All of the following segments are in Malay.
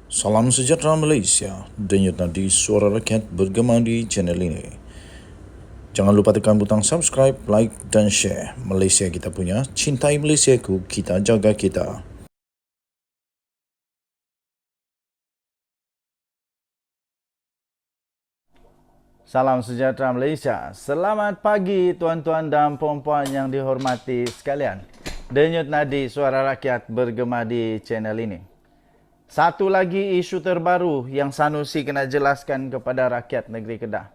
Salam sejahtera Malaysia, denyut nadi suara rakyat bergema di channel ini. Jangan lupa tekan butang subscribe, like dan share. Malaysia kita punya, cintai Malaysiaku, kita jaga kita. Salam sejahtera Malaysia. Selamat pagi tuan-tuan dan puan-puan yang dihormati sekalian. Denyut nadi suara rakyat bergema di channel ini. Satu lagi isu terbaru yang Sanusi kena jelaskan kepada rakyat negeri Kedah.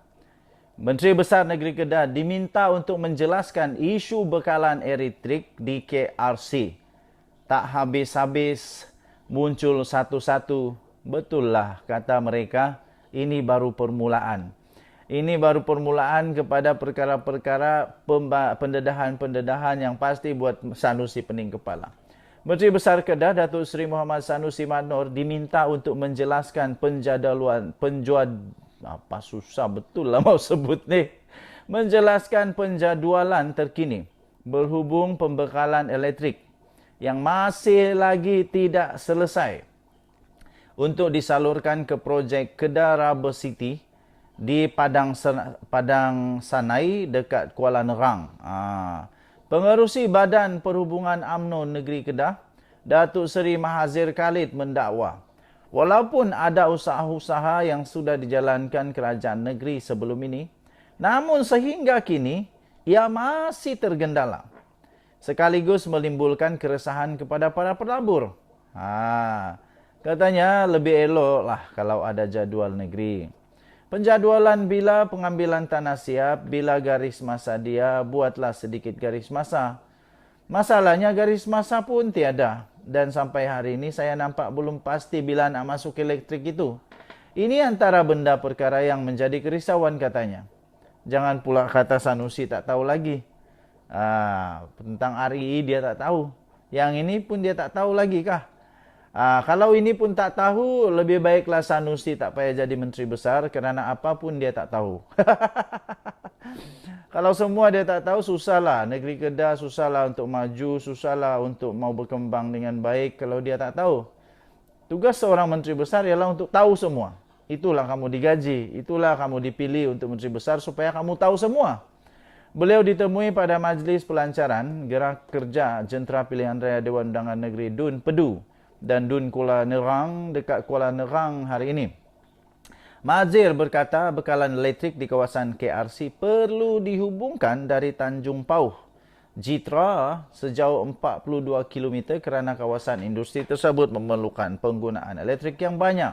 Menteri Besar Negeri Kedah diminta untuk menjelaskan isu bekalan elektrik di KRC. Tak habis-habis muncul satu-satu. Betul lah kata mereka, ini baru permulaan. Ini baru permulaan kepada perkara-perkara pendedahan-pendedahan yang pasti buat Sanusi pening kepala. Menteri Besar Kedah Datuk Seri Muhammad Sanusi Manor diminta untuk menjelaskan apa susah betul lah mau sebut ni. Menjelaskan penjadualan terkini berhubung pembekalan elektrik yang masih lagi tidak selesai untuk disalurkan ke projek Kedah Rubber City di Padang Sanai dekat Kuala Nerang. Pengerusi Badan Perhubungan UMNO Negeri Kedah, Datuk Seri Mahazir Khalid mendakwa, walaupun ada usaha-usaha yang sudah dijalankan kerajaan negeri sebelum ini, namun sehingga kini ia masih tergendala, sekaligus menimbulkan keresahan kepada para pelabur. Katanya lebih elok lah kalau ada jadual negeri. Penjadualan bila pengambilan tanah siap, bila garis masa dia, buatlah sedikit garis masa. Masalahnya garis masa pun tiada. Dan sampai hari ini saya nampak belum pasti bila nak masuk elektrik itu. Ini antara benda perkara yang menjadi kerisauan katanya. Jangan pula kata Sanusi tak tahu lagi. Tentang REE dia tak tahu. Yang ini pun dia tak tahu lagi kah? Kalau ini pun tak tahu, lebih baiklah Sanusi tak payah jadi menteri besar kerana apapun dia tak tahu. Kalau semua dia tak tahu, susahlah. Negeri Kedah susahlah untuk maju, susahlah untuk mau berkembang dengan baik kalau dia tak tahu. Tugas seorang menteri besar ialah untuk tahu semua. Itulah kamu digaji, itulah kamu dipilih untuk menteri besar supaya kamu tahu semua. Beliau ditemui pada majlis pelancaran Gerak Kerja Jentera Pilihan Raya Dewan Undangan Negeri Dun Pedu dan Dun Kuala Nerang dekat Kuala Nerang hari ini. Mahazir berkata bekalan elektrik di kawasan KRC perlu dihubungkan dari Tanjung Pauh, Jitra sejauh 42 km kerana kawasan industri tersebut memerlukan penggunaan elektrik yang banyak.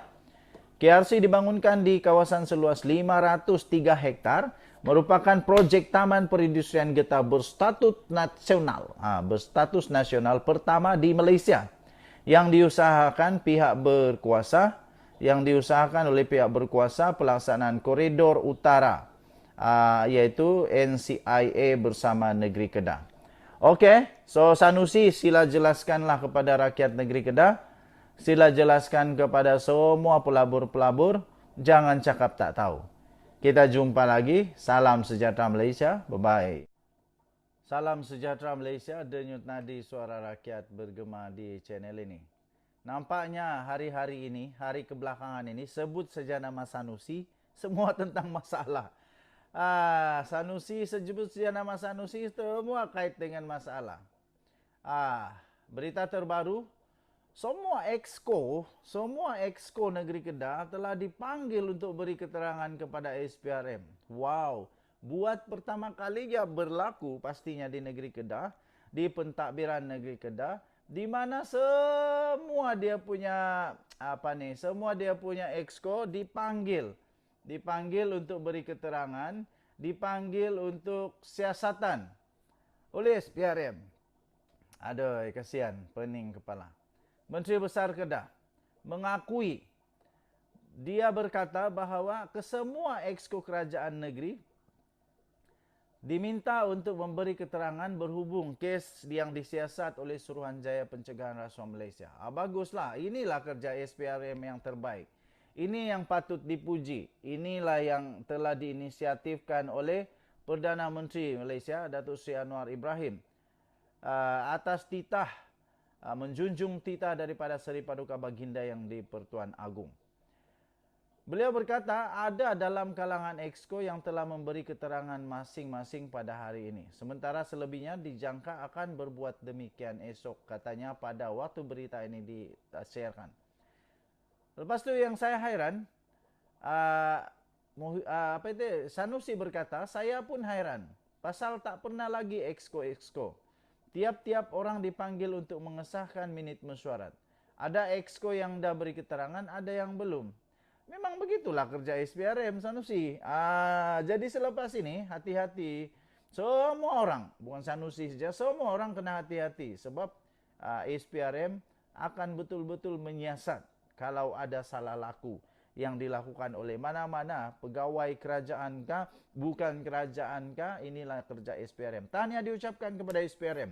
KRC dibangunkan di kawasan seluas 503 hektar, merupakan projek taman perindustrian getah berstatus nasional pertama di Malaysia yang diusahakan oleh pihak berkuasa pelaksanaan koridor utara, iaitu NCIA bersama negeri Kedah. Okey, so Sanusi sila jelaskanlah kepada rakyat negeri Kedah, sila jelaskan kepada semua pelabur-pelabur, jangan cakap tak tahu. Kita jumpa lagi. Salam sejahtera Malaysia. Bye-bye. Salam sejahtera Malaysia, denyut nadi suara rakyat bergema di channel ini. Nampaknya hari-hari ini, hari kebelakangan ini, sebut saja nama Sanusi, semua tentang masalah. Sanusi, sebut saja nama Sanusi, semua kait dengan masalah. Berita terbaru, semua exco negeri Kedah telah dipanggil untuk beri keterangan kepada SPRM. Wow. Buat pertama kalinya berlaku pastinya di negeri Kedah, di pentadbiran negeri Kedah, di mana semua dia punya exco dipanggil untuk beri keterangan, dipanggil untuk siasatan oleh SPRM. Aduh, kasihan, pening kepala. Menteri Besar Kedah mengakui, dia berkata bahawa kesemua exco kerajaan negeri diminta untuk memberi keterangan berhubung kes yang disiasat oleh Suruhanjaya Pencegahan Rasuah Malaysia. Baguslah, inilah kerja SPRM yang terbaik. Ini yang patut dipuji. Inilah yang telah diinisiatifkan oleh Perdana Menteri Malaysia, Datuk Seri Anwar Ibrahim, atas titah menjunjung titah daripada Seri Paduka Baginda yang di-Pertuan Agong. Beliau berkata, ada dalam kalangan Exco yang telah memberi keterangan masing-masing pada hari ini. Sementara selebihnya dijangka akan berbuat demikian esok, katanya pada waktu berita ini di-sharekan. Lepas tu yang saya hairan, Sanusi berkata, saya pun hairan. Pasal tak pernah lagi Exco. Tiap-tiap orang dipanggil untuk mengesahkan minit mesyuarat. Ada Exco yang dah beri keterangan, ada yang belum. Memang begitulah kerja SPRM, Sanusi. Jadi selepas ini, hati-hati. Semua orang, bukan Sanusi saja, semua orang kena hati-hati. Sebab SPRM akan betul-betul menyiasat kalau ada salah laku yang dilakukan oleh mana-mana pegawai kerajaan kah, bukan kerajaan kah, inilah kerja SPRM. Tahniah diucapkan kepada SPRM.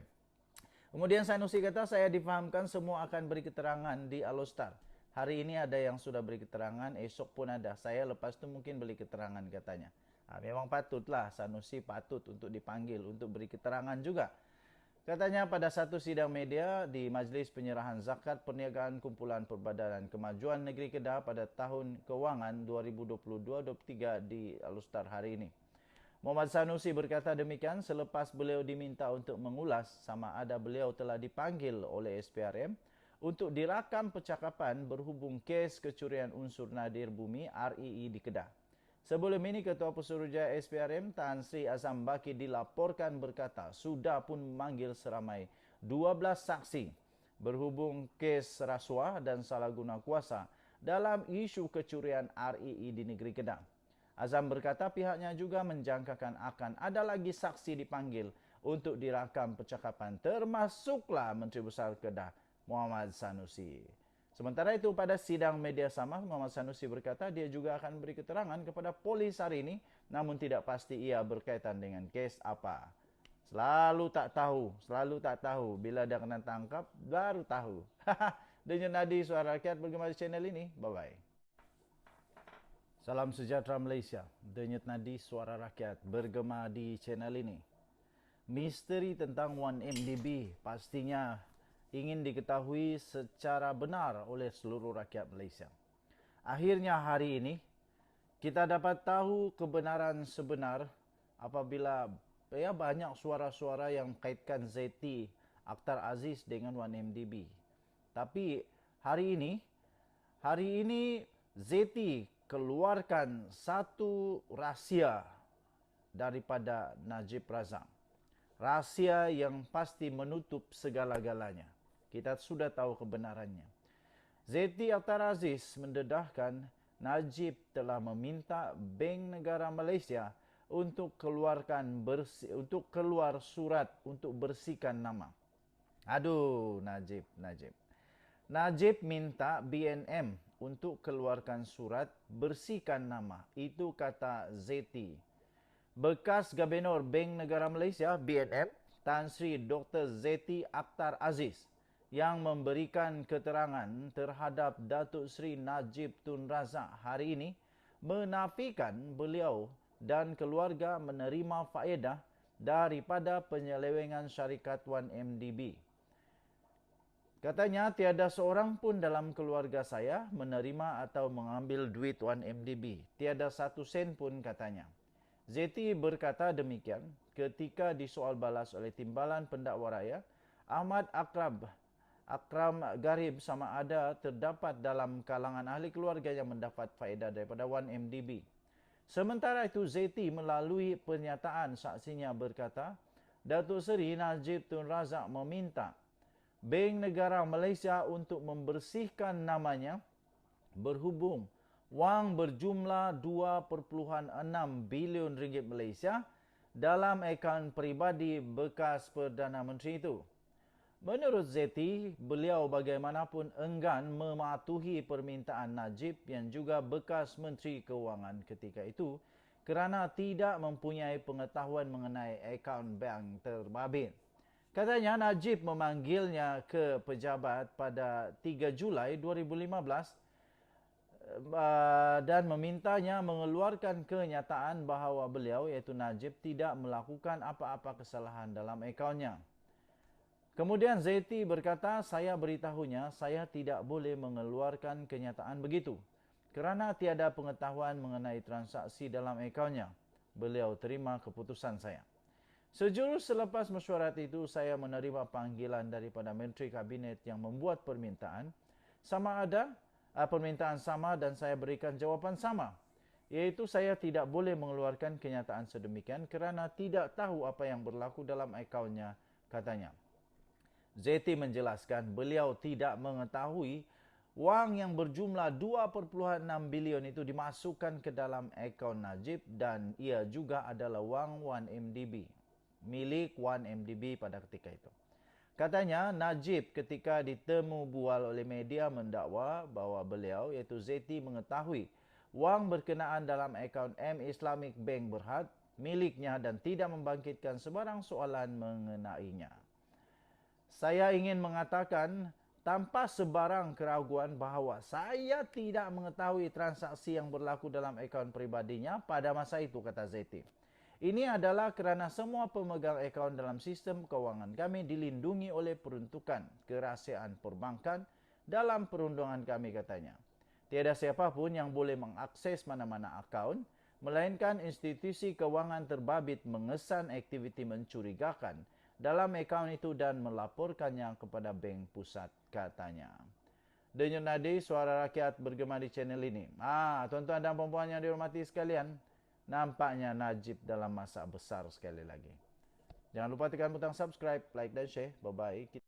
Kemudian Sanusi kata, saya difahamkan semua akan beri keterangan di Alostar. Hari ini ada yang sudah beri keterangan, esok pun ada. Saya lepas itu mungkin beri keterangan katanya. Memang patutlah, Sanusi patut untuk dipanggil, untuk beri keterangan juga. Katanya pada satu sidang media di Majlis Penyerahan Zakat Perniagaan Kumpulan Perbadanan Kemajuan Negeri Kedah pada tahun kewangan 2022-23 di Alostar hari ini. Muhammad Sanusi berkata demikian selepas beliau diminta untuk mengulas sama ada beliau telah dipanggil oleh SPRM untuk dirakam percakapan berhubung kes kecurian unsur nadir bumi REE di Kedah. Sebelum ini, Ketua Pesuruhjaya SPRM Tan Sri Azam Baki dilaporkan berkata sudah pun memanggil seramai 12 saksi berhubung kes rasuah dan salah guna kuasa dalam isu kecurian REE di negeri Kedah. Azam berkata pihaknya juga menjangkakan akan ada lagi saksi dipanggil untuk dirakam percakapan termasuklah Menteri Besar Kedah Muhammad Sanusi. Sementara itu pada sidang media sama, Muhammad Sanusi berkata dia juga akan beri keterangan kepada polis hari ini, namun tidak pasti ia berkaitan dengan kes apa. Selalu tak tahu. Bila dah kena tangkap, baru tahu. Denyut nadi Suara Rakyat bergema di channel ini. Bye-bye. Salam sejahtera Malaysia. Denyut nadi Suara Rakyat bergema di channel ini. Misteri tentang 1MDB pastinya ingin diketahui secara benar oleh seluruh rakyat Malaysia. Akhirnya hari ini, kita dapat tahu kebenaran sebenar apabila banyak suara-suara yang kaitkan Zeti Akhtar Aziz dengan 1MDB. Tapi hari ini Zeti keluarkan satu rahsia daripada Najib Razak. Rahsia yang pasti menutup segala-galanya. Kita sudah tahu kebenarannya. Zeti Akhtar Aziz mendedahkan Najib telah meminta Bank Negara Malaysia untuk keluar surat untuk bersihkan nama. Aduh, Najib. Najib minta BNM untuk keluarkan surat bersihkan nama. Itu kata Zeti. Bekas Gubernur Bank Negara Malaysia BNM Tan Sri Dr. Zeti Akhtar Aziz yang memberikan keterangan terhadap Datuk Seri Najib Tun Razak hari ini menafikan beliau dan keluarga menerima faedah daripada penyelewengan syarikat 1MDB. Katanya tiada seorang pun dalam keluarga saya menerima atau mengambil duit 1MDB. Tiada satu sen pun katanya. Zeti berkata demikian ketika disoal balas oleh Timbalan Pendakwa Raya Ahmad Akram Garib sama ada terdapat dalam kalangan ahli keluarga yang mendapat faedah daripada 1MDB. Sementara itu Zeti melalui pernyataan saksinya berkata Datuk Seri Najib Tun Razak meminta Bank Negara Malaysia untuk membersihkan namanya berhubung wang berjumlah 2.6 bilion ringgit Malaysia dalam akaun peribadi bekas Perdana Menteri itu. Menurut Zeti, beliau bagaimanapun enggan mematuhi permintaan Najib yang juga bekas Menteri Keuangan ketika itu kerana tidak mempunyai pengetahuan mengenai akaun bank terbabit. Katanya Najib memanggilnya ke pejabat pada 3 Julai 2015 dan memintanya mengeluarkan kenyataan bahawa beliau iaitu Najib tidak melakukan apa-apa kesalahan dalam akaunnya. Kemudian Zeti berkata, saya beritahunya, saya tidak boleh mengeluarkan kenyataan begitu kerana tiada pengetahuan mengenai transaksi dalam akaunnya. Beliau terima keputusan saya. Sejurus selepas mesyuarat itu, saya menerima panggilan daripada Menteri Kabinet yang membuat permintaan sama dan saya berikan jawapan sama, iaitu saya tidak boleh mengeluarkan kenyataan sedemikian kerana tidak tahu apa yang berlaku dalam akaunnya, katanya. Zeti menjelaskan beliau tidak mengetahui wang yang berjumlah 2.6 bilion itu dimasukkan ke dalam akaun Najib dan ia juga adalah wang 1MDB, milik 1MDB pada ketika itu. Katanya, Najib ketika ditemu bual oleh media mendakwa bahawa beliau, iaitu Zeti, mengetahui wang berkenaan dalam akaun M Islamic Bank Berhad miliknya dan tidak membangkitkan sebarang soalan mengenainya. Saya ingin mengatakan tanpa sebarang keraguan bahawa saya tidak mengetahui transaksi yang berlaku dalam akaun peribadinya pada masa itu, kata Zeti. Ini adalah kerana semua pemegang akaun dalam sistem kewangan kami dilindungi oleh peruntukan kerahsiaan perbankan dalam perundungan kami, katanya. Tiada siapapun yang boleh mengakses mana-mana akaun, melainkan institusi kewangan terbabit mengesan aktiviti mencurigakan dalam akaun itu dan melaporkannya kepada bank pusat, katanya. Denyut nadi suara rakyat bergema di channel ini. Tuan-tuan dan puan-puan yang dihormati sekalian, nampaknya Najib dalam masak besar sekali lagi. Jangan lupa tekan butang subscribe, like dan share. Bye-bye.